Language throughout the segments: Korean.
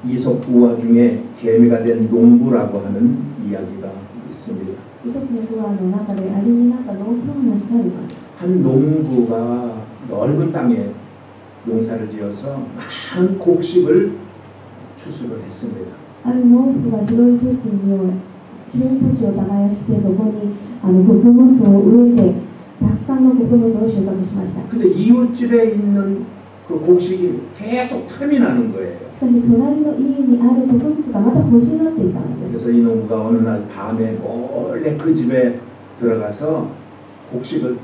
이솝 우화 중에 개미가 된 농부라고 하는 이야기가 있습니다. 한 농부가 넓은 땅에 농사를 지어서 많은 곡식을 추수를 했습니다. ある農夫が広い土地を耕してそこに穀物を植えてたくさんの穀物を収穫しました。 근데 이웃집에 있는 그 곡식이 계속 탐이 나는 거예요. しかし隣の家にある穀物がまた欲しがっていたのです。 그래서 이 농부가 어느 날 밤에 몰래 그 집에 들어가서 곡식을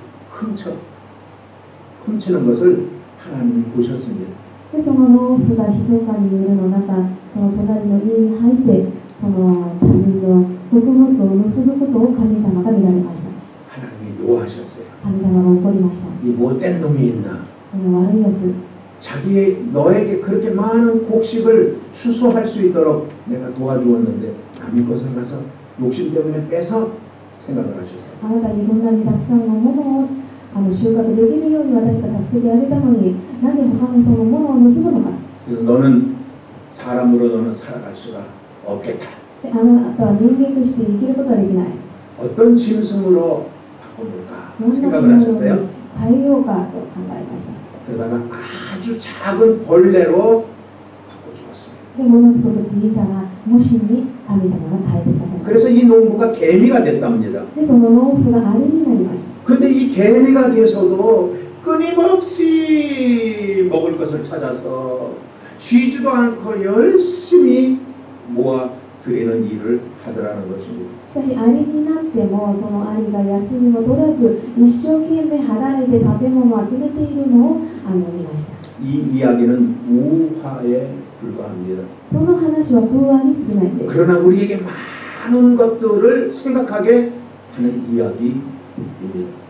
훔치는 것을 하나님이 보셨습니다. でその農夫が密かに夜の中その隣の家に入ってその他人の穀物を盗むことを神様が見られました。 하나님이 노하셨어요. 神様が怒りました。 이 못된 놈이 있나? この悪いやつ 너에게 그렇게 많은 곡식을 추수할 수 있도록 내가 도와주었는데 남의 것을 가서 욕심 때문에 빼서 생각을 하셨어요. あなたにこんなにたくさんのものを収穫できるように私が助けてあげたのになぜ他の人のものを盗むのか。 그래서 너는 사람으로 너는 살아갈 수가 없겠다. であなたは人間として生きることはできない。 어떤 짐승으로 바꿔볼까 どんな 생각을 ものに 하셨어요. 変えようかと考えました。 그러다가 아주 작은 벌레로 바꿔주었습니다. でものすごく小さな虫に神様が変えてくださいました。 그래서 이 농부가 개미가 됐답니다. でその農夫がアリになりました。 근데 이 개미가 돼서도 끊임없이 먹을 것을 찾아서 쉬지도 않고 열심히 모아 드리는 일을 하더라는 것입니다. しかしアリになってもそのアリが休みも取らず一生懸命働いて食べ物を集めているのを見ました。 이 이야기는 우화에 불과합니다. その話は空話に過ぎないんです。 그러나 우리에게 많은 것들을 생각하게 하는 이야기입니다.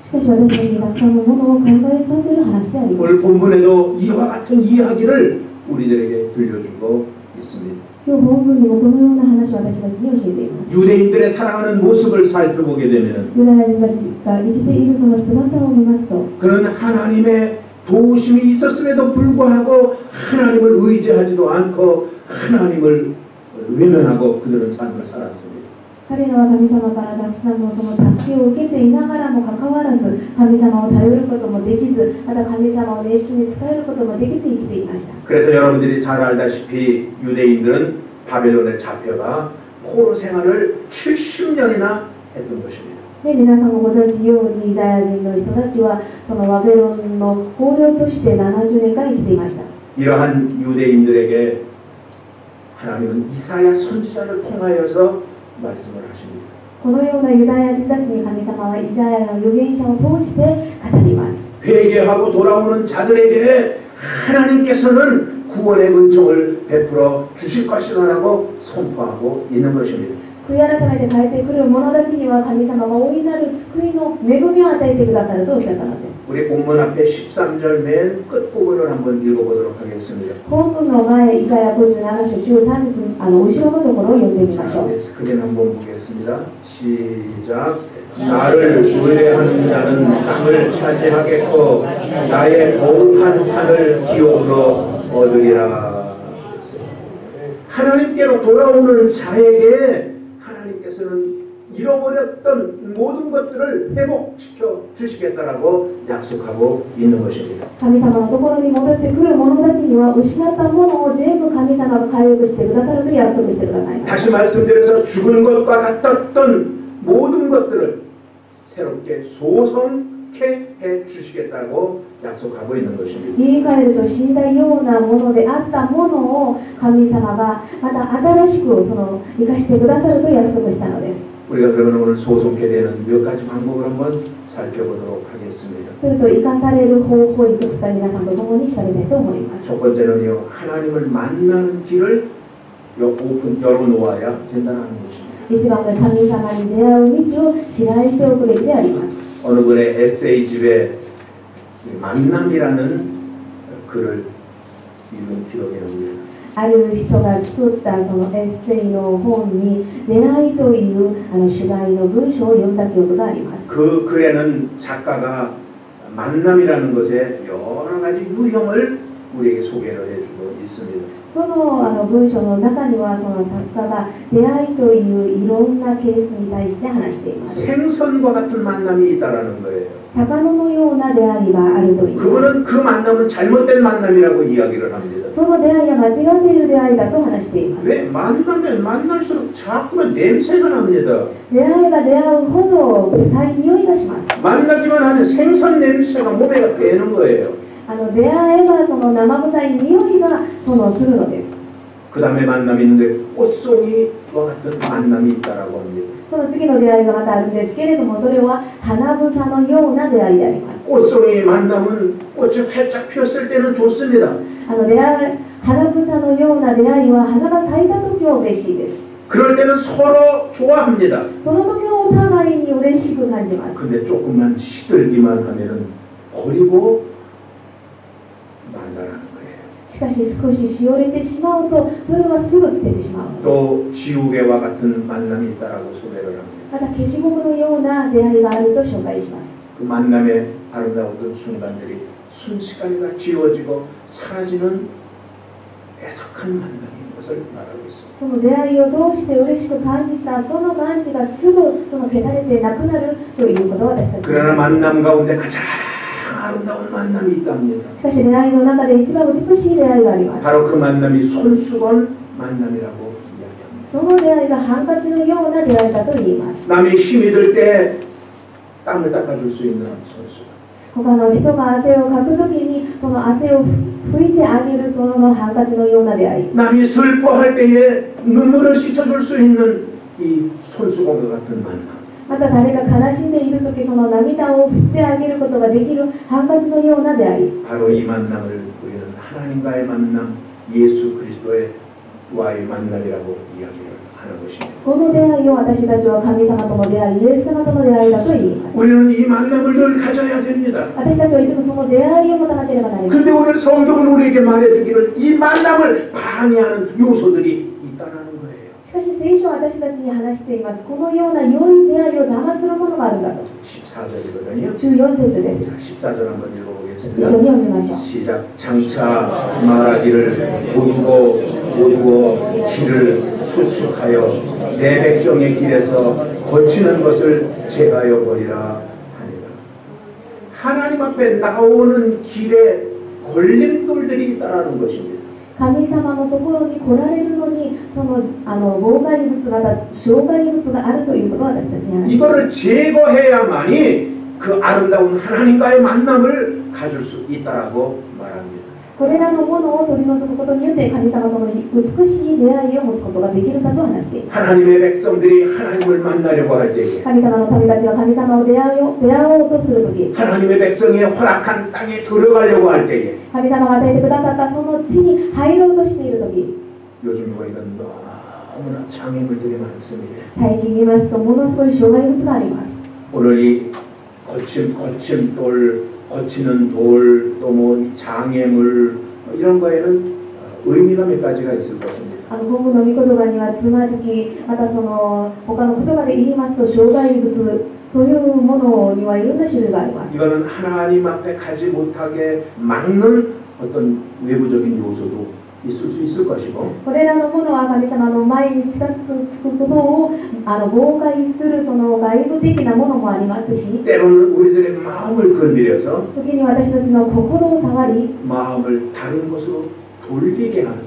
しかし私たちにたくさんのものを考えさせる話であります。 오늘 본문에도 이와 같은 이야기를 우리들에게 들려주고 있습니다. 今日本文にもこのような話を私たちに教えています。 유대인들의 살아가는 모습을 살펴보게 되면은 ユダヤ人たちが生きているその姿を見ますと 그는 하나님의 도우심이 있었음에도 불구하고 하나님을 의지하지도 않고 하나님을 외면하고 그들은 삶을 살았습니다. 彼らは神様からたくさんのその助けを受けていながらもかかわらず神様を頼ることもできずまた神様を熱心に仕えることもできず生きていました。 그래서 여러분들이 잘 알다시피 유대인들은 바벨론에 잡혀가 포로 생활을 70년이나 했던 것입니다. で皆さんもご存知ようにユダヤ人の人たちはそのバベロンの捕虜として70年間生きていました。 이러한 유대인들에게 하나님은 이사야 선지자를 통하여서 말씀을 하십니다. このようなユダヤ人たちに神様はイザヤの預言者を通して語ります。 회개하고 돌아오는 자들에게 하나님께서는 구원의 은총을 베풀어 주실 것이라고 선포하고 있는 것입니다. 悔い改めて帰ってくる者たちには神様が大いなる救いの恵みを与えてくださるとおっしゃったのです。 우리 본문 앞에 13절 맨 끝부분을 한번 읽어보도록 하겠습니다. 本文の前、イザヤ57章13分、後ろのところを読んでみましょう。 스크린 한번 보겠습니다. 시작. 나를 의뢰하는 자는 땅을 차지하겠고 나의 거룩한 산을 기업으로 얻으리라. 하나님께로 돌아오는 자에게 하나님께서는 잃어버렸던 모든 것들을 회복시켜 주시겠다라고 약속하고 있는 것입니다. 神様のところに戻ってくる者たちには失ったものを全部神様が回復してくださると約束してくださいます。 다시 말씀드려서 죽은 것과 같았던 모든 것들을 새롭게 소성케 해 주시겠다고 약속하고 있는 것입니다. 言い換えると死んだようなものであったものを神様がまた新しく生かしてくださると約束したのです。 우리가 그러면 오늘 소송케 되는 몇 가지 방법을 한번 살펴보도록 하겠습니다. すると生かされる方法いくつか皆さんと共に調べたいと思います。 첫 번째는요, 하나님을 만나는 길을 열어놓아야 된다는 것입니다. 一番は神様に出会う道を開いておくべきであります。 어느 분의 에세이집에 만남이라는 글을 읽은 기록이 납니다. ある人が作ったそのエッセイの本に出会いという主題の文章を読んだ記憶があります。 그 글에는 작가가 만남이라는 것의 여러 가지 유형을 우리에게 소개를 해주고 있습니다. 있습니다. その文章の中にはその作家が出会いといういろんなケースに対して話しています。 생선과 같은 만남이 있다라는 거예요. 魚のような出会いがあると言います。 그분은 그 만남은 잘못된 만남이라고 이야기를 합니다. その出会いは間違っている出会いだと話しています。 왜 만나면 만날수록 자꾸만 냄새가 납니다. 出会えば出会うほど臭い匂いがします。 만나기만 하면 생선 냄새가 몸에 배는 거예요. 出会えばその生臭い匂いがするのです。 그 다음에 만남이 있는데 꽃송이와 같은 만남이 있다라고 합니다. その次の出会いがまたあるんですけれども、それは花房のような出会いであります。 꽃송이 만남은 꽃이 활짝 피었을 때는 좋습니다. 花房のような出会いは花が咲いた時は嬉しいです。 그럴 때는 서로 좋아합니다. その時はお互いに嬉しく感じます。 근데 조금만 시들기만 하면은 버리고 만나라는 거예요. しかし少ししおれてしまうと、それはすぐ捨ててしまうのです。 또 지우개와 같은 만남이 있다라고 소개를 합니다. また消しゴムのような出会いがあると紹介します。 그 만남의 아름다웠던 순간들이 순식간에 지워지고 사라지는 애석한 만남인 것을 말하고 있습니다. その出会いをどうして嬉しく感じたその感じがすぐ消されてなくなるということを私たちは。 그러나 만남 가운데 가장 아름다운 만남이 있답니다. しかし出会いの中で一番美しい出会いがあります。 바로 그 만남이 손수건 만남이라고 이야기합니다. その出会いがハンカチのような出会いだと言います。 남이 힘이 들 때 땀을 닦아줄 수 있는 손수건. 他の人が汗をかくときにその汗を拭いてあげるそのハンカチのような出会い。 남이 슬퍼할 때에 눈물을 씻어줄 수 있는 이 손수건과 같은 만남. また誰が悲しんでいるときその涙を振ってあげることができるハンカチのような出会い。 바로 이 만남을 우리는 하나님과의 만남, 예수 그리스도와의 만남이라고 이야기를 하는 것입니다. この出会いを私たちは神様との出会い、イエス様との出会いだと言います。 우리는 이 만남을 늘 가져야 됩니다. 私たちはいつもその出会いを持たなければなりません。 근데 오늘 성경은 우리에게 말해주기를 이 만남을 방해하는 요소들이 있다는 거예요. しかし聖書は私たちに話しています。このような良い出会いを邪魔するものがあるんだと。 14절이거든요. 14節です。 14절 한번 一 읽어보겠습니다. 緒に読みましょう。 시작. 장차 말하기를 오두고 길을 수축하여 내 백성의 길에서 거치는 것을 제하여 버리라 하니라. 하나님 앞에 나오는 길에 걸림돌들이 있다는 것입니다. 神様のところに来られるのに妨害物また障害物があるということを私たちに話します。 이거를 제거해야만이 그 아름다운 하나님과의 만남을 가질 수 있다라고 말합니다. これらのものを取り除くことによって神様との美しい出会いを持つことができるかと話しています。 하나님의 백성들이 하나님을 만나려고 할 때에 神様の民たちが神様を出会おうとするとき、 하나님의 백성이 허락한 땅에 들어가려고 할 때에 神様が与えてくださったその地に入ろうとしているとき、 요즘 우리가 너무나 장애물들이 많습니다. 最近見ますとものすごい障害物があります。 오늘 이 거친 돌, 거치는 돌, 또 뭐 장애물 이런 거에는 의미가 몇 가지가 있을 것입니다. 本部の御言葉にはつまずき、またその他の言葉で言いますと障害物、そういうものにはいろんな種類があります。 이거는 하나님 앞에 가지 못하게 막는 어떤 외부적인 요소도 있을 수 있을 것이고 これらのものは神様の前に近くつくことを妨害するその外部的なものもありますし、 때로는 우리들의 마음을 건드려서 時に私たちの心を触り、 마음을 다른 곳으로 돌리게 하는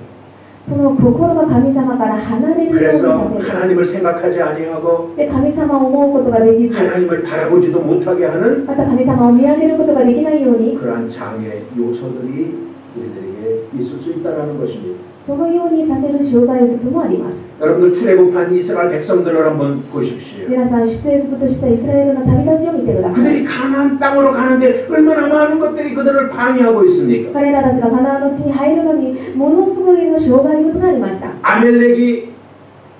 その心が神様から離れるように 그래서 させる。 하나님을 생각하지 아니하고 で、神様を思うことができず、 하나님을 바라보지도 못하게 하는 また神様を見上げることができないように、 그러한 장애 요소들이 우리들에게 있을 수 있다는 것입니다. そのようにさせる障害物もあります。 여러분들 출애굽한 이스라엘 백성들을 한번 보십시오. 皆さん出エジプトしたイスラエルの旅立ちを見てください。 그들이 가나안 땅으로 가는데 얼마나 많은 것들이 그들을 방해하고 있습니까? 彼らたちがカナンの地に入るのにものすごいの障害物がありました。 아멜렉이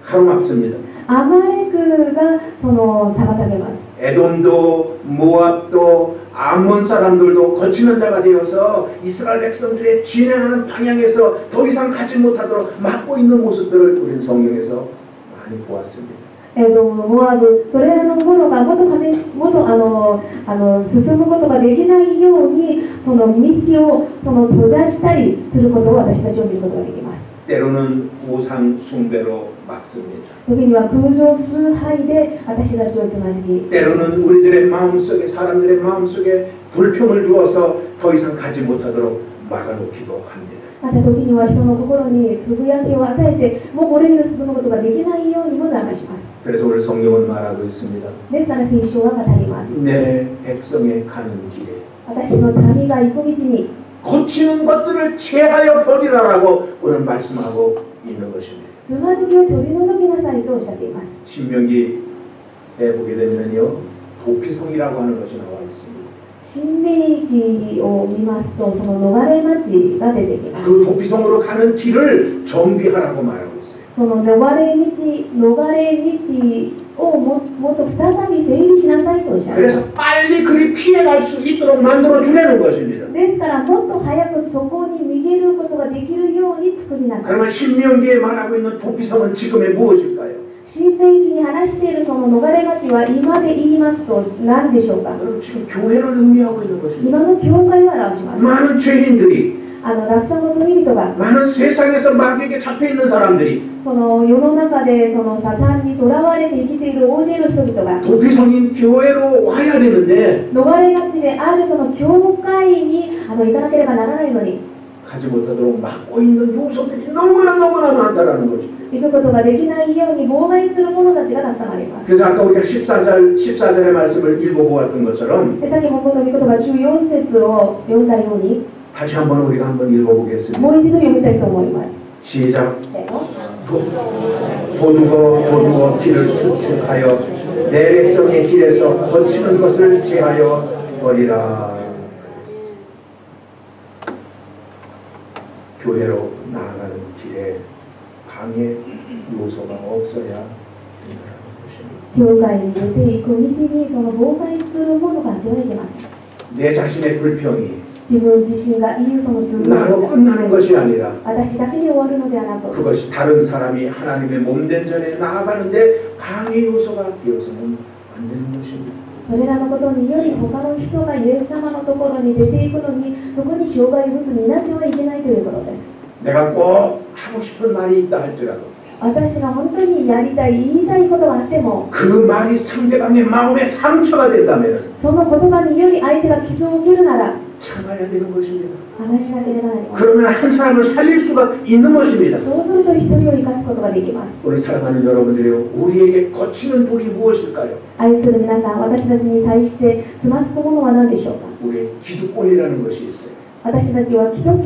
가로막습니다. アマレクが妨げます。 에돔도 모압도 암몬 사람들도 거치는 자가 되어서 이스라엘 백성들의 진행하는 방향에서 더 이상 가지 못하도록 막고 있는 모습들을 우리는 성경에서 많이 보았습니다. モアブ、それらのものがもっと進むことができないように、その道を閉ざしたりすることを私たちを見ることができます。 때로는 우상 숭배로 막습니다. 時には空情崇拝で私たちをつまずき、 때로는 우리들의 마음속에 사람들의 마음속에 불평을 주어서 더 이상 가지 못하도록 막아놓기도 합니다. また時には人の心につぶやきを与えて、もうこれ以上進むことができないようにも流します。 그래서 오늘 성경은 말하고 있습니다. ですから聖書は語ります。 내 백성의 가는 길에 私の民が行く道に 거치는 것들을 제하여 버리라라고 오늘 말씀하고 있는 것입니다. つまずきを取り除きなさいとおっしゃっています。 신명기에 보게 되면요 도피성이라고 하는 것이 나와 있습니다. 新明記を見ますと、その逃れ町が出てきます。 그 도피성으로 가는 길을 정비하라고 말하고 있어요. その逃れ道をもっと再び整理しなさいとおっしゃいます。 그래서 빨리 그리 피해갈 수 있도록 만들어 주려는 것입니다. ですからもっと早くそこに逃げることができるように作りなさい。 그러면 신명기에 말하고 있는 도피성은 지금의 무엇일까요? 新明記に話しているその逃れ町は今で言いますと何でしょうか。 지금 교회를 의미하고 있는 것입니다. 今の教会を表します。 많은 죄인들이 落参の罪人が 많은 세상에서 마귀에게 잡혀 있는 사람들이 その世の中でそのサタンにとらわれて生きている大勢の人々が 도피성인 교회로 와야 되는데 逃れがちであるその教会に行かなければならないのに 가지 못하도록 막고 있는 요소들이 너무나 많다라는 것입니다. 行くことができないように妨害する者たちがたくさんあります。 그래서 아까 우리가 14절의 말씀을 읽어보았던 것처럼 で、さっき本の御言葉14節を読んだように 다시 한번 우리가 한번 읽어보겠습니다. もう一度読みたいと思います。 시작. せーの。 도두어 길을 수축하여 내 백성의 길에서 거치는 것을 제하여 버리라. 교회로 나아가는 길에 방해 요소가 없어야 된다는 것입니다. 教会に出ていく道にその妨害するものがあってはいけません。 내 자신의 불평이 自分自身が言うその罪 나로 끝나는 것이 아니라 私だけで終わるのではなく 그것이 다른 사람이 하나님의 몸된 전에 나아가는데 방해 요소가 되어서는 안 되는 것입니다. それらのことにより他の人がイエス様のところに出ていくのにそこに障害物になってはいけないということです。 내가 꼭 하고 싶은 말이 있다 할지라도 私が本当にやりたい言いたいことがあっても 그 말이 상대방의 마음에 상처가 된다면 その言葉により相手が傷を受けるなら 참아야 되는 것입니다. 話しなければなりません。 그러면 한 사람을 살릴 수가 있는 것입니다. そうすると一人を生かすことができます。 오늘 사랑하는 여러분들이 우리에게 거치는 돌이 무엇일까요? 愛する皆さん、私たちに対してつまずくものは何でしょうか。 우리의 기득권이라는 것이 있어요. 私たちは既得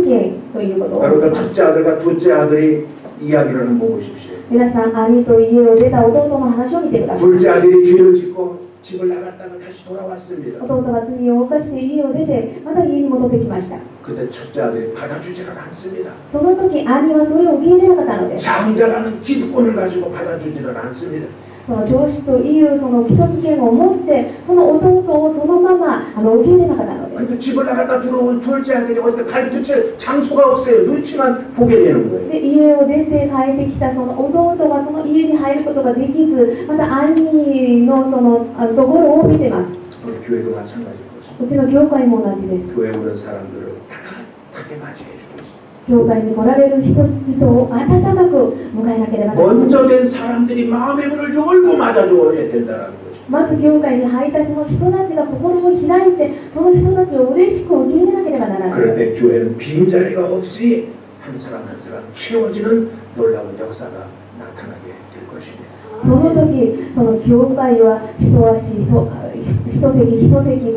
権ということを 그러니까 첫째 아들과 둘째 아들이 이야기를 한번 보십시오. 皆さん、兄と家を出た弟の話を見てください。 둘째 아들이 죄를 짓고 집을 나갔다가 다시 돌아왔습니다. 弟が罪を犯して家を出てまた家に戻ってきました。 그때 첫째 아들이 받아주지를 않습니다. その時兄はそれを受け入れなかったのです。 장자라는 기득권을 가지고 받아주지를 않습니다. その上司というその既得権を持ってその弟をそのまま受け入れなかったのです。 근데 집을 나갔다 들어온 둘째 아들이 어떻게 발붙일 장소가 없어요. 눈치만 보게 되는 거예요. で家を出て帰ってきたその弟がその家に入ることができず、また兄のそのところを見てます。 우리 교회도 마찬가지일 것입니다. うちの教会も同じです。 교회 오는 사람들을 따뜻하게 맞이해 주고 있습니다. 教会に来られる人々を温かく迎えなければなりません。 먼저 된 사람들이 마음의 문을 열고 맞아줘야 된다는 것입니다. まず教会に入ったその人たちが心を開いてその人たちを嬉しく受け入れなければならない。 그럴 때 교회는 빈자리가 없이 한 사람 한 사람 채워지는 놀라운 역사가 나타나게 될 것입니다. その時その教会は一席そ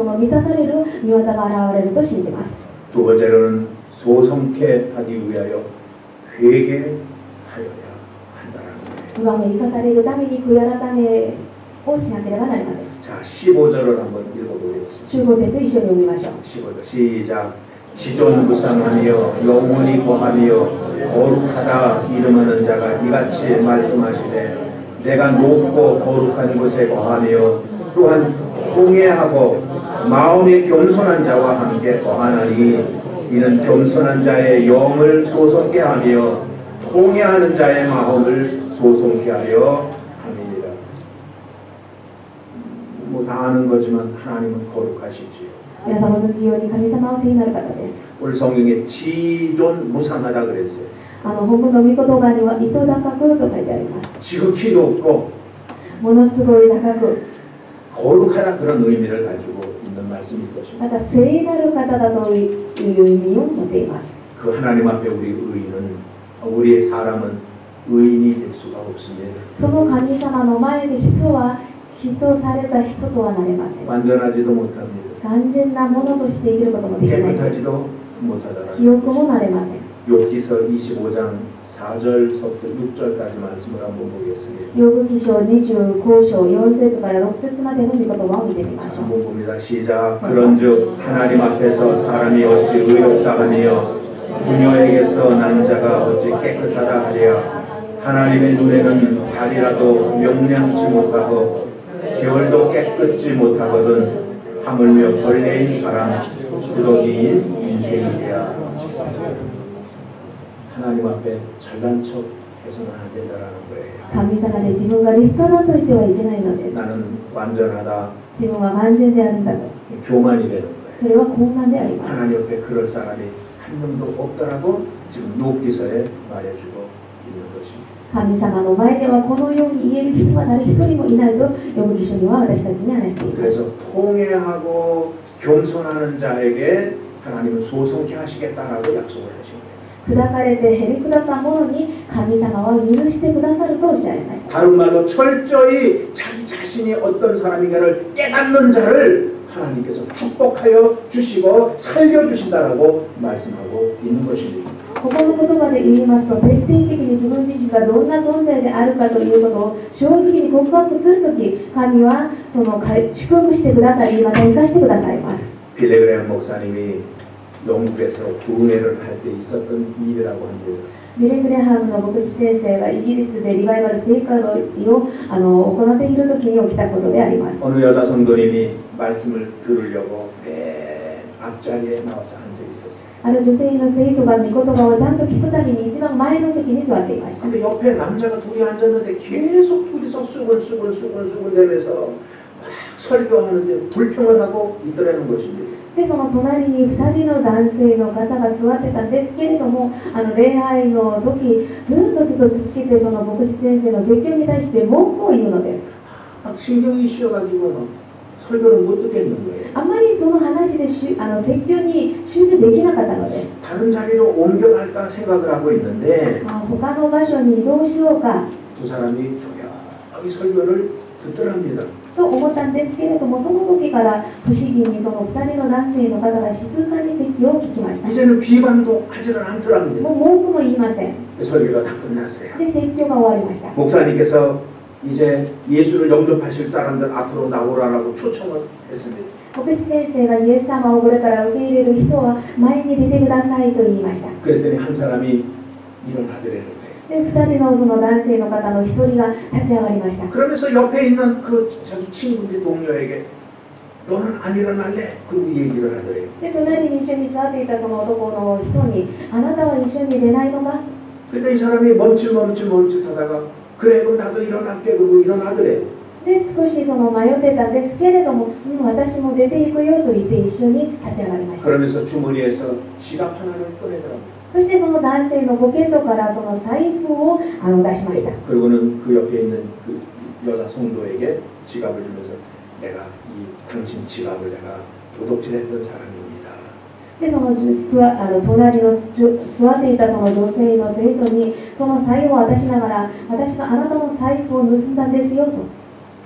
の満たされる御業が現れると信じます。 두 번째로는 소성케 하기 위하여 회개하여야 한다는 거예요. 不安を生かされるために悔い改めをしなければなりません。 자, 15절을 한번 읽어보겠습니다. 15節一緒に読みましょう。 15절 시작. 지존무상하며 영원히 거하며 거룩하다 이름하는 자가 이같이 말씀하시되 내가 높고 거룩한 곳에 거하며 또한 통회하고 마음에 겸손한 자와 함께 거하나니 이는 겸손한 자의 영을 소송케 하며 통회하는 자의 마음을 소송케 하려 함이라. 뭐 다 아는 거지만 하나님은 거룩하시지요. 皆さんご存知ように神様は聖なる方です。 오늘 성경에 지존무상하다 그랬어요. 本文の御言葉には、糸高くと書いてあります。 지극히 높고 ものすごい高く、 거룩하다 그런 의미를 가지고 있는 말씀일 ま 것입니다. た聖なる方だという意味を持っています。 그 하나님 앞에 우리의 사람은 의인이 될 수가 없습니다. その神様の前で人は人された人とはなれません。 완전하지도 못합니다. 完全なものとして生きることもできないです。 깨끗하지도 못하더라. 記憶もなれません。 욥기서 25장 4절부터 6절까지 말씀을 한번 보겠습니다. ヨブ記書25章4節から6節までの御言葉を見てみましょう。 한번 봅니다. 시작. 그런즉 하나님 앞에서 사람이 어찌 의롭다 하며 부녀에게서 난 자가 어찌 깨끗하다 하랴. 하나님의 눈에는 달이라도 명량치 못하고 겨울도 깨끗지 못하거든. 하물며 벌레인 사람 구더기인 인생이랴. 하나님 앞에 잘난 척 해서는 안 된다라는 거예요. 神様で自分が立派だと言ってはいけないのです。 나는 완전하다. 自分は完全であるんだと。 교만이 되는 거예요. それは傲慢であります。 하나님 옆에 그럴 사람이 한 명도 없더라고 지금 욥기서에 말해주고 있는 것입니다. 神様の前ではこのように言える人は誰一人もいないとヨブ記書には私たちに話しています。 그래서 통회하고 겸손하는 자에게 하나님은 소송케 하시겠다라고 약속을 하신 거예요. 砕かれてへり下った者に神様は許してくださるとおっしゃいました。 다른 말로 철저히 자기 자신이 어떤 사람인가를 깨닫는 자를 하나님께서 축복하여 주시고 살려주신다라고 말씀하고 있는 것입니다. ここの言葉で言いますと、徹底的に自分自身がどんな存在であるかということを正直に告白するとき、神はその祝福してくださり、また生かしてくださいます。 빌레그레암 목사님이 영국에서 구흥회를 할 때 있었던 일이라고 합니다. ビレグレハムの牧師先生がイギリスでリバイバル聖歌を行っているときに起きたことであります。 어느 여자 성도님이 말씀을 들으려고 맨 앞자리에 나와서 앉아 있었어요. ある女性の生徒が御言葉をちゃんと聞くたびに一番前の席に座っていました。 근데 옆에 남자가 둘이 앉았는데 계속 둘이서 수근수근 대면서 막 설교하는데 불평을 하고 있더라는 것입니다. でその隣に2人の男性の方が座ってたんですけれども、礼拝の時ずっと続けてその牧師先生の説教に対して文句を言うのです。 막 신경이 씌어가지고 막 설교를 못 듣겠는 거예요. あまりその話で説教に集中できなかったのです。 다른 자리로 옮겨갈까 생각을 하고 있는데 他の場所に移動しようか 두 사람이 조용히 설교를 듣더랍니다. と思ったんですけれども、その時から不思議にその2人の男性の方が静かに説教を聞きました。 이제는 비방도 하지는 않더랍니다. もう文句も言いません。 설교가 다 끝났어요. で説教が終わりました。 목사님께서 이제 예수를 영접하실 사람들 앞으로 나오라고 초청을 했습니다. 牧師先生がイエス様をこれから受け入れる人は前に出てくださいと言いました。 그랬더니 한 사람이 일어나더라는 거예요. で2人のその男性の方の1人が立ち上がりました。 그러면서 옆에 있는 그 자기 친구인데 동료에게 너는 안 일어날래? 그리고 얘기를 하더래요. で隣に一緒に座っていたその男の人に、あなたは一緒に出ないのか？ 근데 이 사람이 멈칫하다가 그래 그럼 나도 일어날게 그러고 일어나더래요. で少しその迷ってたんですけれども、私も出ていくよと言って一緒に立ち上がりました。 그러면서 주머니에서 지갑 하나를 꺼내더라고요. そしてその男性のポケットからその財布を出しました。 그리고는 그 옆에 있는 그 여자 성도에게 지갑을 주면서 내가 이 당신 지갑을 내가 도둑질했던 사람입니다. でその隣の座っていたその女性の生徒にその財布を渡しながら、私があなたの財布を盗んだんですよと。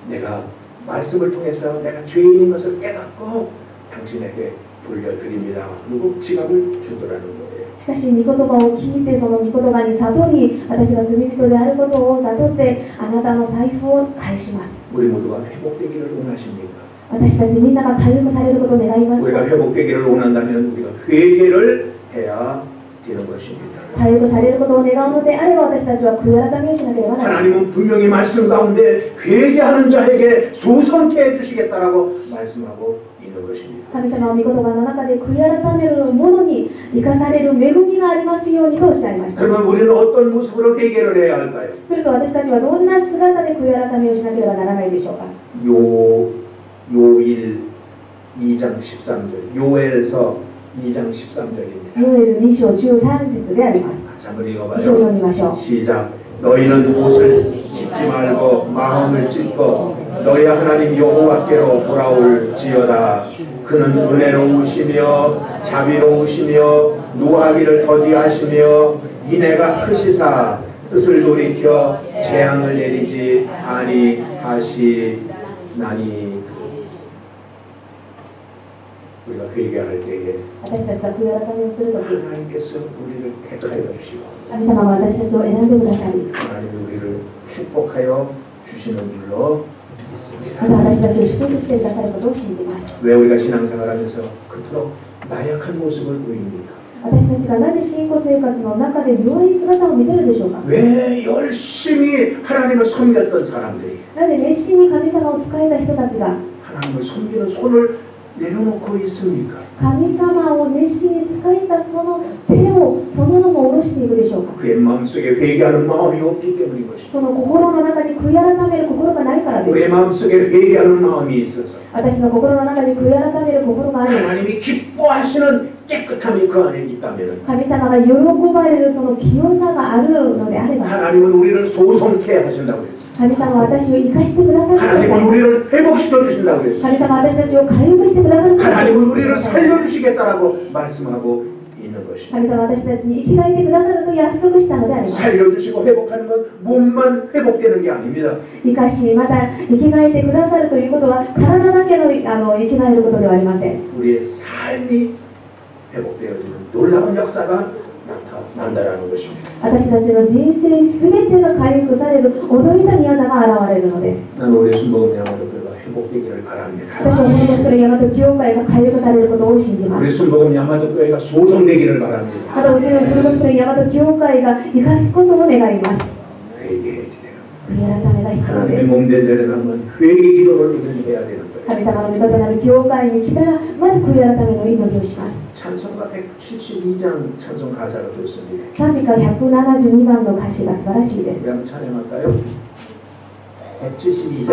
내가 말씀을 통해서 내가 죄인인 것을 깨닫고 당신에게 돌려드립니다. 그리고 지갑을 주더라는 거예요. しかし御言葉を聞いてその御言葉に悟り、私が罪人であることを悟ってあなたの財布を返します。 우리 모두가 회복되기를 원하십니까? 私たちみんなが回復されることを願います。 우리가 회복되기를 원한다면 우리가 회개를 해야 되는 것입니다. 回復されることを願うのであれば、私たちは悔い改めをしなければならない。 하나님은 분명히 말씀 가운데 회개하는 자에게 소선케 해주시겠다라고 말씀하고 있는 것입니다. 神様の御言葉の中で悔い改める者に生かされる恵みがありますようにとおっしゃいました。 그러면 우리는 어떤 모습으로 회개를 해야 할까요? すると私たちはどんな姿で悔い改めをしなければならないでしょうか。 요일 2장 13절, 요엘서 2장 13절입니다. ヨエル2章13節であります。 한번 一緒に読 읽어봐요. みましょう。 시작. 너희는 옷을 찢지 말고 마음을 찢고 너희 하나님 여호와께로 돌아올지어다. 그는 은혜로우시며 자비로우시며 노하기를 더디하시며 인애가 크시사 뜻을 돌이켜 재앙을 내리지 아니하시나니. 우리가 회개할 때에 私たちが悔い改めをするとき、 하나님께서 우리를 택하여 주시고 神様は私たちを選んでくださり、 하나님이 우리를 축복하여 주시는 줄로 また私たちを祝福してくださることを信じます。 왜 우리가 신앙생활하면서 그토록 나약한 모습을 보입니까? 私たちがなぜ信仰生活の中で弱い姿を見せるでしょうか。 왜 열심히 하나님을 섬겼던 사람들이 なぜ熱心に神様を仕えた人たちが 하나님을 섬기는 손을 내려놓고 있습니까? 神様を熱心に仕えたその手をそのまま下ろしていくでしょうか。 그의 마음속에 회개하는 마음이 없기 때문인 것입니다. その心の中に悔い改める心がないからです。 우리의 마음속에 회개하는 마음이 있어서 私の心の中に悔い改める心があり、 하나님이 기뻐하시는 깨끗함이 그 안에 있다면 神様が喜ばれるその清さがあるのであれば、 하나님은 우리를 소송케 하신다고 했습니다. 神様は私を生かしてくださる。 하나님은 우리를 회복시켜 주신다고 했습니다. 神様は私たちを回復してくださる。 하나님은 우리를 살려주시겠다라고 말씀하고 있는 것입니다. 神様は私たちに生き返ってくださると約束したのであります。 살려주시고 회복하는 건 몸만 회복되는 게 아닙니다. 生かし、また生き返ってくださるということは体だけの生き返ることではありません。 우리의 삶이 회복되어지는 놀라운 역사가 나타난다라는 것입니다. 私たちの人生すべてが回復される驚いた宮座が現れるのです。 나는 우리 순복음 야마토교회가 회복되기를 바랍니다. 私は本当にそれ大和教会が回復されることを信じます。 우리 순복음 야마토교회가 소송되기를 바랍니다. またうちのフルゴスプレ大和教会が生かすことを願います。 회개해야 돼요. 悔い改めが必要 하나님의 です。 몸된 되려면 회개 기도를 우리는 해야 되는 거예요. 神様の御方なる教会に来たらまず悔い改めの祈りをします。 찬송가 172장 찬송 가사가 좋습니다. 賛美歌172番の歌詞が素晴らしいです。 우리 한번 찬양할까요? 172장이에요.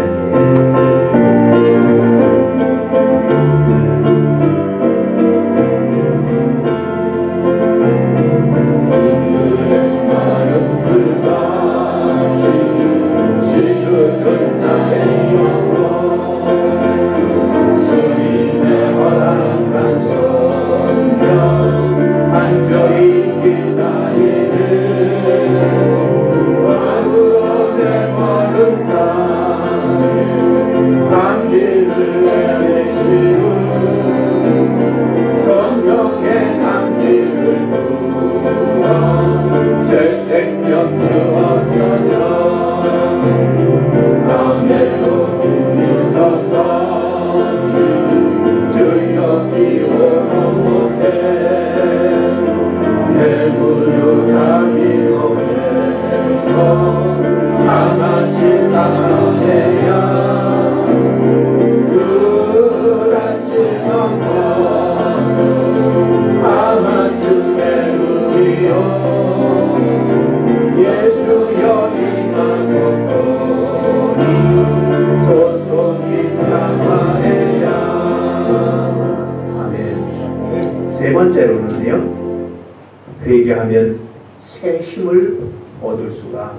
세 번째로는요, 회개하면 새 힘을 얻을 수가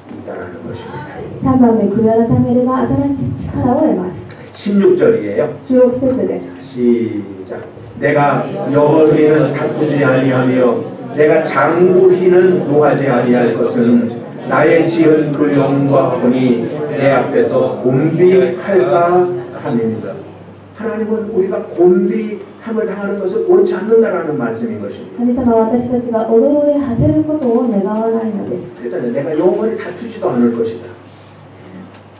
있다는 것입니다. 3番目、悔い改めれば新しい力を得ます。 16절이에요. 16節です。 시작. 내가 여호와는 다투지 아니하며 내가 장구히는 노하지 아니할 것은 나의 지은 그 영과 보니 내 앞에서 곤비할까 함입니다. 하나님은 우리가 곤비함을 당하는 것을 원치 않는다라는 말씀인 것입니다. 神様は私たちが驚い果てることを願わないのです。 그렇잖아요. 내가 영원히 다투지도 않을 것이다.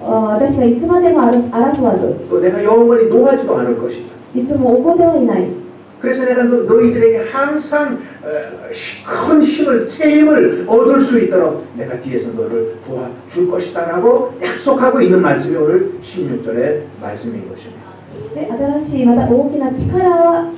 私がいつまでも争わず、 또 내가 영원히 노하지도 않을 것이다. いつも怒ってはいない。 그래서 내가 너희들에게 항상 큰 힘을, 새 힘을 얻을 수 있도록 내가 뒤에서 너를 도와줄 것이다 라고 약속하고 있는 말씀이 오늘 16절의 말씀인 것입니다. で新しいまた大きな力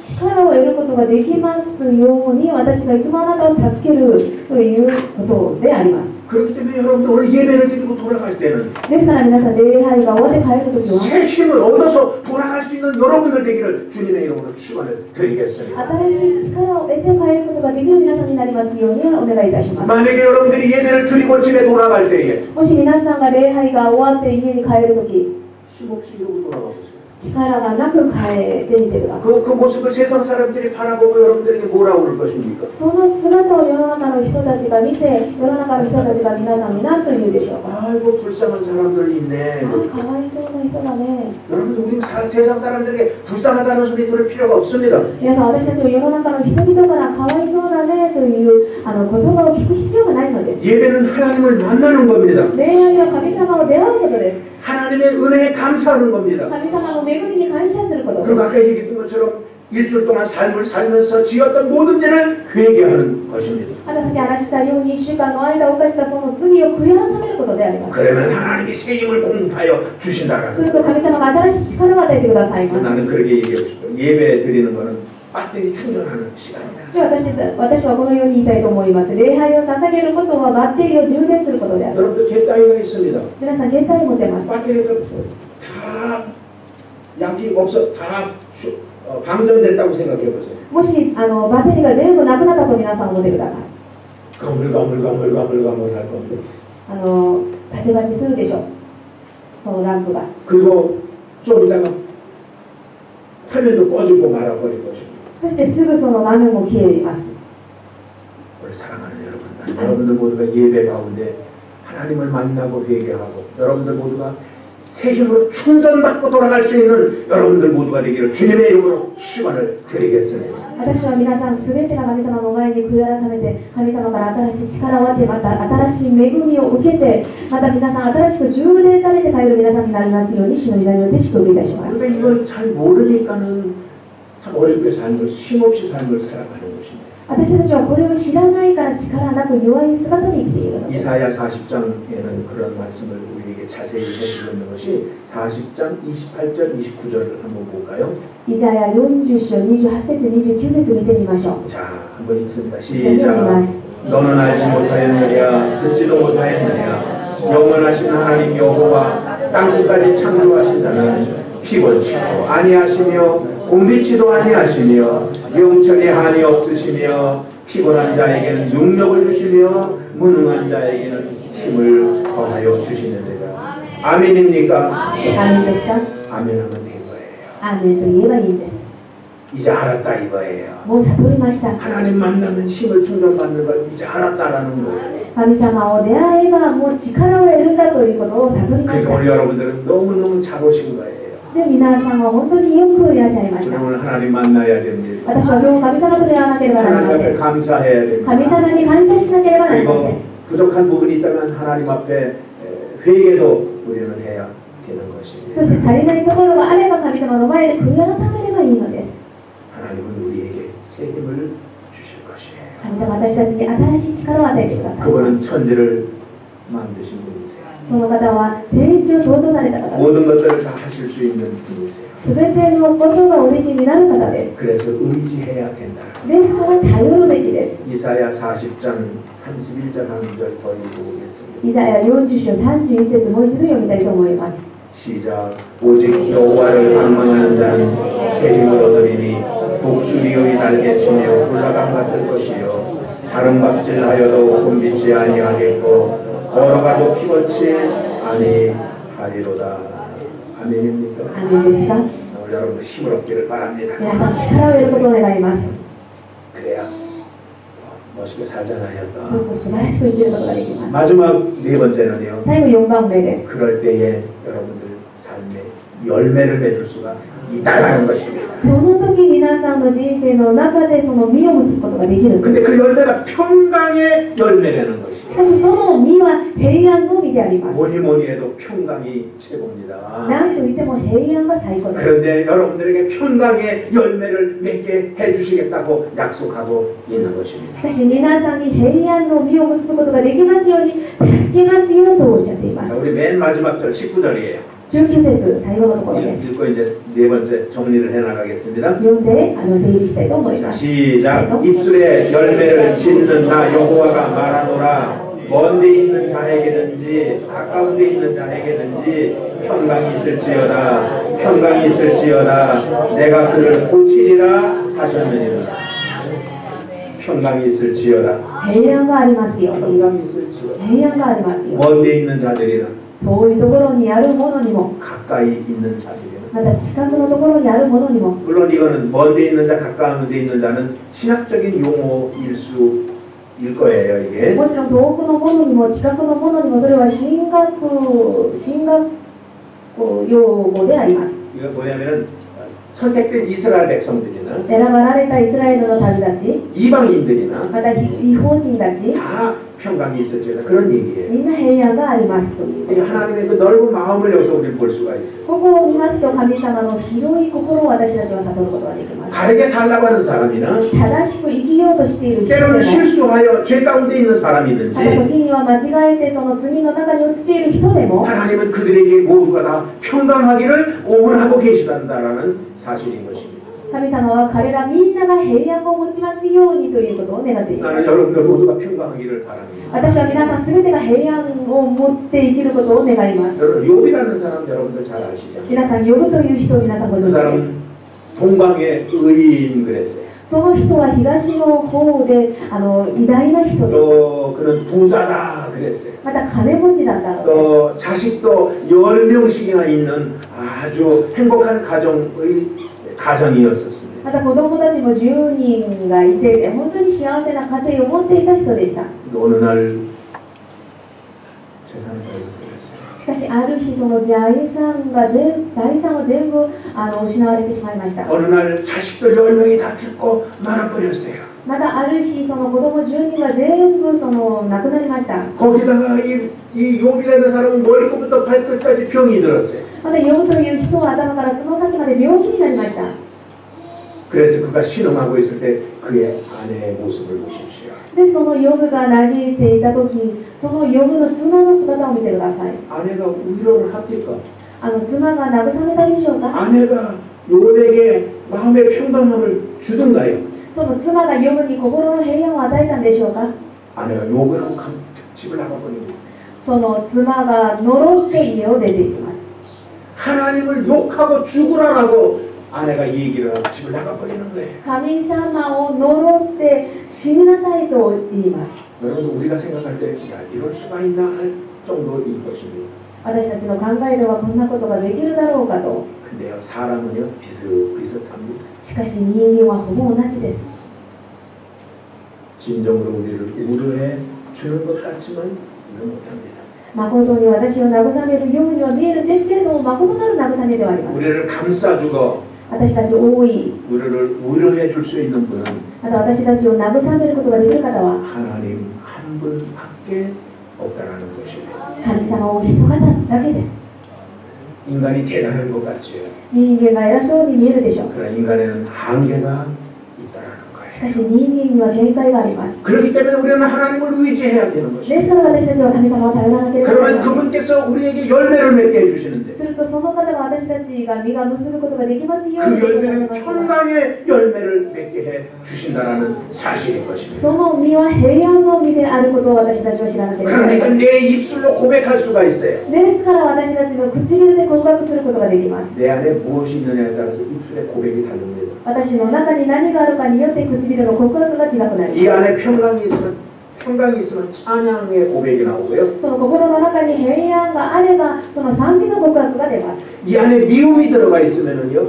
を得ることができますように私がいつもあなたを助けるということであります。 그렇기 때문에 여러분들 오늘 예배를 드리고 돌아갈 때는 ですから皆さん礼拝が終わって帰るときは 새 힘을 얻어서 돌아갈 수 있는 여러분들 되기를 주님의 이름으로 축원을 드리겠습니다. 新しい力を得て帰ることができる皆さんになりますようにお願いいたします。 만약에 여러분들이 예배를 드리고 집에 돌아갈 때에 もし皆さんが礼拝が終わって家に帰るとき 힘없이 이러고 돌아가보세요. 力がなく帰ってみてください。 그 모습을 세상 사람들이 바라보고 여러분들에게 뭐라고 그럴 것입니까? その姿を世の中の人たちが見て、世の中の人たちが皆さんに何と言うでしょうか。 아이고 불쌍한 사람들이 있네. かわいそうな人だね。 여러분들 우리 세상 사람들에게 불쌍하다는 소리 들을 필요가 없습니다. 皆さん、私たちは世の中の人々からかわいそうだねという言葉を聞く必要がないのです。 예배는 하나님을 만나는 겁니다. 恋愛は神様を出会うことです。 하나님의 은혜에 감사하는 겁니다. 神様の恵みに感謝することです。 그리고 아까 얘기했던 것처럼 일주일 동안 삶을 살면서 지었던 모든 죄를 회개하는 것입니다. あなたさっき話したように1週間の間犯したその罪を悔い改めることであります。 그러면 하나님이 새 힘을 공급하여 す 주신다라는 ると神様が新しい力を与えてくださいます。 나는 그렇게 얘기하고 싶어요. 예배 드리는 거는 배터리 충전하는 시간이다. じゃあ私はこのように言いたいと思います。礼拝を捧げることはバッテリーを充電することである。 여러분들 갯다이가 있습니다. 皆さん、携帯持ってます。 배터리가 다 약이 없어 다 방전됐다고 생각해 보세요. もしバッテリーが全部なくなったと皆さん思ってください。 가물가물가물가물가물 할 겁니다. バチバチするでしょう。そのランプが。 그리고 좀 이따가 화면도 꺼지고 말아버릴 것입니다. そしてすぐその画面も消えます。 우리 사랑하는 여러분, 여러분들 모두가 예배 가운데 하나님을 만나고 회개하고 여러분들 모두가 새 힘으로 충전받고 돌아갈 수 있는 여러분들 모두가 되기를 주님의 이름으로 축원을 드리겠습니다. 私は皆さんすべてが神様の前に悔い改めて、神様から新しい力を得て、また新しい恵みを受けて、また皆さん新しく充電されて帰る皆さんになりますように、主の皆によって祝福いたします。 그런데 이걸 잘 모르니까는 참 어렵게 삶을 힘없이 삶을 살아가는 것입니다. 私たちはこれを知らないから力なく弱い姿で生きているのです。 이사야 40장에는 그런 말씀을 우리에게 자세히 해주고 있는 것이 40장 28절 29절을 한번 볼까요? イザヤ40章28節29節見てみましょう。 자, 한번 읽습니다. 시작. 너는 알지 못하였느냐 듣지도 못하였느냐 영원하신 하나님 여호와 땅끝까지 창조하신 자는 피곤치도 아니하시며 곤비치도 아니하시며 영천에 한이 없으시며 피곤한 자에게는 능력을 주시며 무능한 자에게는 힘을 더하여 주시는데다. 아멘입니까? アーメンですか？ 아멘하면 된 거예요. アーメンと言えばいいんです。 이제 알았다 이거예요. もう悟りました。 하나님 만나면 힘을 충전받는 걸 이제 알았다라는 거예요. 神様を出会えばもう力を得るんだということを悟りまし 그래서 た。 오늘 여러분들은 너무너무 잘 오신 거예요. で、皆さんは本当によくいらっしゃいました。 오늘 하나님 만나야 됩니다. 私は今日神様と出会わなければなりま 하나님 せ 앞에 ん。 감사해야 됩니다. 神様に感謝しなければなりません。 그리고 부족한 부분이 있다면 하나님 앞에 회개도 우리는 해야 되는 そ 것입니다. して足りないところがあれば神様の前で悔い改めればいいのです。 하나님은 우리에게 새 힘을 주실 것이에요. 神様は私たちに新しい力を与えてくださいます。 그분은 천지를 만드신 분이세요. その方は天地を創造された方です。 모든 것들을 다 하실 수 있는 분이세요. すべてのことがおできになる方です。 그래서 의지해야 된다. ですから頼るべきです。 이사야 40장 31절 한 절 더 읽어보겠습니다. イザヤ40章31節もう一度読みたいと思います。 시작. 오직 여호와를 방망하는 자는 새 힘을 얻으리니 독수리의 날개치며 굴라감 같을 것이요 가름박질하여도 곤비치 아니하겠고 걸어가도 피곤치 아니하리로다. 아멘입니까? アーメンですか？ 오늘 여러분 힘을 얻기를 바랍니다. 皆さん力を得ることを願います。 그래야 멋있게 살잖아요. もっと素晴らしく生きることができます。 마지막 네 번째는요. 最後4番目です。 그럴 때에 여러분들 삶에 열매를 맺을 수가 있다라는 것입니다. その時皆さんの人生の中でその実を結ぶことができるんです。 근데 그 열매가 평강의 열매라는 것이죠. しかしその実は平安の実であります。 뭐니 해도 평강이 최고입니다. 何と言っても平安が最高です。 그런데 여러분들에게 평강의 열매를 맺게 해주시겠다고 약속하고 있는 것입니다. しかし皆さんに平安の実を結ぶことができますように助けますよとおっしゃっていま 자, す。 우리 맨 마지막 절 19절이에요. 19節最後のところです。 읽고 이제 네 번째 정리를 해나가겠습니다. 読んで整理したいと思い 자, ます。 시작. 입술에 열매를 짓는 나 여호와가 말하노라. 먼 데 있는 자에게든지 가까운 데 있는 자에게든지 평강이 있을지어다. 평강이 있을지어다. 내가 그를 고치리라 하셨느니라. 평강이 있을지어다. 平安がありますよ。 평강이 있을지어다. 平安がありますよ。 먼 데 있는 자들이나 遠いところにあるものにも、 가까이 있는 자들이나 また近くのところにあるものにも、 물론 이거는 먼 데 있는 자 가까운 데 있는 자는 신학적인 용어일 거예요. 이게 もちろん遠くのものにも近くのものにもそれは神学用語であります。 이거 뭐냐면은 선택된 이스라엘 백성들이나 選ばられたイスラエルの旅たち、 이방인들이나 また違法人たち、 다 평강이 있을지어다. 그런 얘기예요. みんな平安がありますという。 하나님의 그 넓은 마음을 여기서 우리는 볼 수가 있어요. 心を見ますと神様の広い心を私たちは悟ることができます。 바르게 살라고 하는 사람이나 正しく生きようとしている人で 때로는 も、 실수하여 죄 가운데 있는 また 사람이든지 時には間違えてその罪の中に落ちている人でも、 하나님은 그들에게 모두가 다 평강하기를 원하고 계시단다라는 사실인 것입니다. 神様は彼らみんなが平安を持ちますようにということを願っています。 나는 여러분들 모두가 평강하기를 바랍니다. 私は皆さん全てが平安を持って生きることを願います。 여러분 욥이라는 사람 여러분들 잘 아시죠? 皆さん、呼ぶという人を皆さんご 그 存知です。 사람은 동방의 의인 그랬어요. その人は東の方で偉大な人でした。 또 그는 부자다 그랬어요. また金持ちだったので、 또 자식도 10명씩이나 있는 아주 행복한 가정이었었습니다. また子供たちも10人がいて、本当に幸せな家庭を持っていた人でした。 어느 날 재산을 잃어버렸어요. しかしある日、その財産を全部失われてしまいました。 어느 날 자식들 10명이 다 죽고 말아버렸어요. またある日、その子供10人が全部亡くなりました。 거기다가 이 욥이라는 사람은 머리끝부터 발끝까지 병이 들었어요. またヨブという人は頭からつま先まで病気になりました。 그래서 그가 신음하고 있을 때 그의 아내의 모습을 보십시오. で、そのヨブが嘆いていた時、そのヨブの妻の姿を見てください。 아내가 위로를 합니까? 妻が慰めたでしょうか。 아내가 욥에게 마음의 평강함을 주던가요? その妻がヨブに心の平安を与えたんでしょうか。 아내가 욥을 하고 집을 나가버리고 その妻が呪って家を出ていきます。 하나님을 욕하고 죽으라라고 아내가 얘기를 하고 집을 나가버리는 거예요. 神様を呪って死になさいと言います。 여러분 우리가 생각할 때 야, 이럴 수가 있나 할 정도인 것입니다. 私たちの考えではこんなことができるだろうかと。 근데요 사람은요 비슷비슷합니다. しかし人間はほぼ同じです。 진정으로 우리를 위로해 주는 것 같지만 이런 못합니다. 誠に私を慰めるようには見えるんですけれども、誠なる慰めではありません。 우리를 감싸주고 私たちを覆い、 우리를 위로해 줄 수 있는 분은 また私たちを慰めることができる方は 하나님 한 분밖에 없다라는 것입니다. 神様を一方だけです。 인간이 대단한 것 같지요. 人間が偉そうに見えるでしょう。 그러나 인간에는 한계가 있다라는 거예요. しかし人間には限界があります。 그렇기 때문에 우리는 하나님을 의지해야 되는 で 것입니다. すから私たちは神様を頼らなければなら 그러면 ない。 그분께서 우리에게 열매를 맺게 해주시는데 するとその方が私たちが実が結ぶことができますように 그 とされ 열매는 ます。 평강의 열매를 맺게 해 주신다라는 사실인 것입니다. その実は平安の実であることを私たちは知らなければならない。 그러니까 내 입술로 고백할 수가 있어요. ですから私たちの唇で告白することができます。 내 안에 무엇이 있느냐에 따라서 입술의 고백이 다릅니다. 私の中に何があるかによって唇の告白が違くなり 이 ます。 안에 평강이 있으면 찬양의 고백이 나오고요. その心の中に平安があれば、その賛美の告白が出ます。 이 안에 미움이 들어가 있으면은요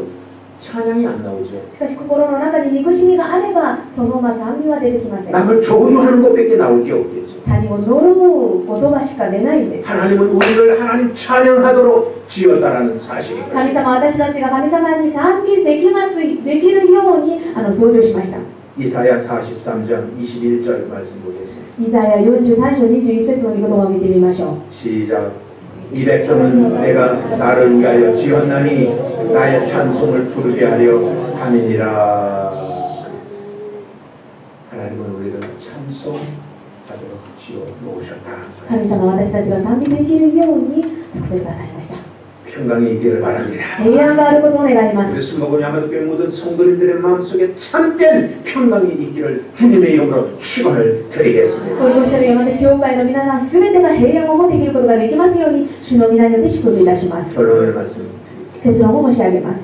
찬양이 안 나오죠. しかし心の中に憎しみがあれば、そのまま賛美は出てきません。 남을 저주하는 것밖에 나올 게 없겠죠. 他人を呪う言葉しか出ないんです。 하나님은 우리를 하나님 찬양하도록 지었다라는 사실인 神 것입니다. 様は私たちが神様に賛美できるように創造しました。 이사야 43장 21절 말씀 보겠습니다. イザヤ43章21節の御言葉を見てみましょう。 시작. 이 백성은 내가 나를 위하여 지었나니 나의 찬송을 부르게 하려 함이니라. 하나님은 우리를 찬송하도록 지어 놓으셨다. 神様は私たちが賛美できるように作ってくださいました。 평강이 있기를 바랍니다. 平安があることを願います。 우리 순복음 야마도교회 모든 성도님들의 마음속에 참된 평강이 있기를 주님의 이름으로 축원을 드리겠습니다. この人山手教会の皆さん、すべてが平安を持っていることができますように、主の皆によって祝福いたします。 결론을 말씀드릴게요. 結論を申し上げます。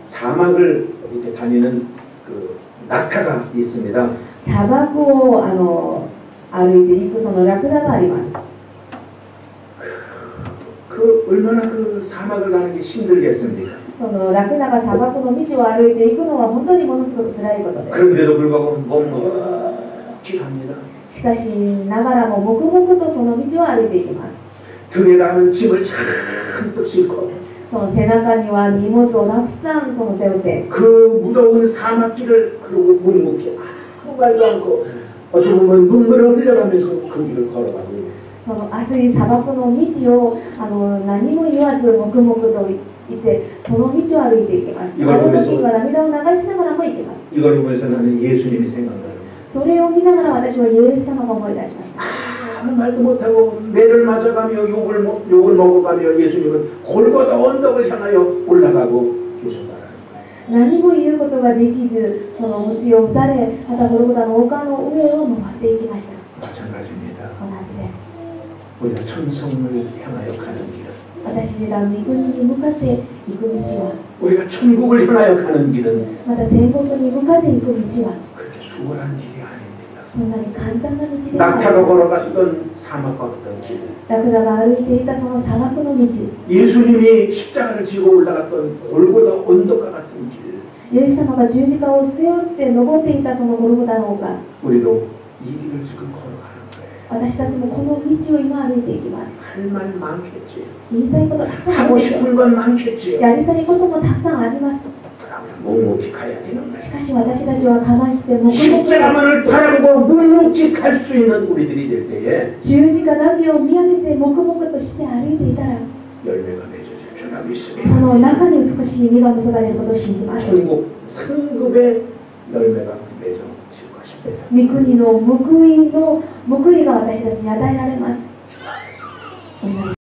사막을 이렇게 다니는 그 낙타가 있습니다. 砂漠を歩いていくそのラクダがあります。 그 얼마나 그 사막을 가는 게 힘들겠습니까? そのラクダが砂漠の道を歩いていくのは本当にものすごく辛いことです。 그런데도 불구하고 묵묵히 갑니다. しかしながらも黙々とその道を歩いていきます。 등에다 하는 짐을 잔뜩 싣고 その背中には荷物をたくさんその背負って、 그 무더운 사막길을 그러고 묵묵히 아무 말도 않고 어떻게 보면 눈물을 흘려가면서 그 길을 걸어가고 その暑い砂漠の道を何も言わず黙々と行ってその道を歩いていきます。その時には涙を流しながらも行きます。 이걸 보면서 나는 예수님이 생각나요. それを見ながら私はイエス様が思い出しました。 아무 말도 못하고 매를 맞아가며 욕을 먹어가며 예수님은 골고다 언덕을 향하여 올라가고 계셨다라는 거예요. 何も言うことができず、その鞭を打たれ、またゴルゴタの丘の上を登っていきました。 마찬가지입니다. 同じです。 우리가 천성을 향하여 가는 길은 私が御国に向かって行く道は、 우리가 천국을 향하여 가는 길은 また天国に向かって行く道は、 그렇게 수월한 길이 아닙니다. そんなに簡単な道では 낙타가 ない。 걸어갔던 사막과 같던 길, ラクダが歩いていたその砂漠の道、 예수님이 십자가를 지고 올라갔던 골고다 언덕과 같은 길, イエス様が十字架を背負って登っていたそのゴルゴタの丘、 우리도 이 길을 지금 걸어가는 거예요. 私たちもこの道を今歩いていきます。 할 말 많겠지. 言いたいことたくさんある 하고 でしょう。 싶은 건 많겠지. やりたいこともたくさんあります。 그러면 묵묵히 가야 되는 し 거예요. かし私たちはかまして黙々と 십자가만을 바라보고 묵묵히 갈 수 있는 우리들이 될 때에 十字架だけを見上げて黙々として歩いていたら、 열매가 맺어질 줄 알고 そ 있습니다. の中に美しい実が結ばれることを信じます。 천국 상급의 열매가 맺어질 것입니다. 御国の報いが私たちに与えられます。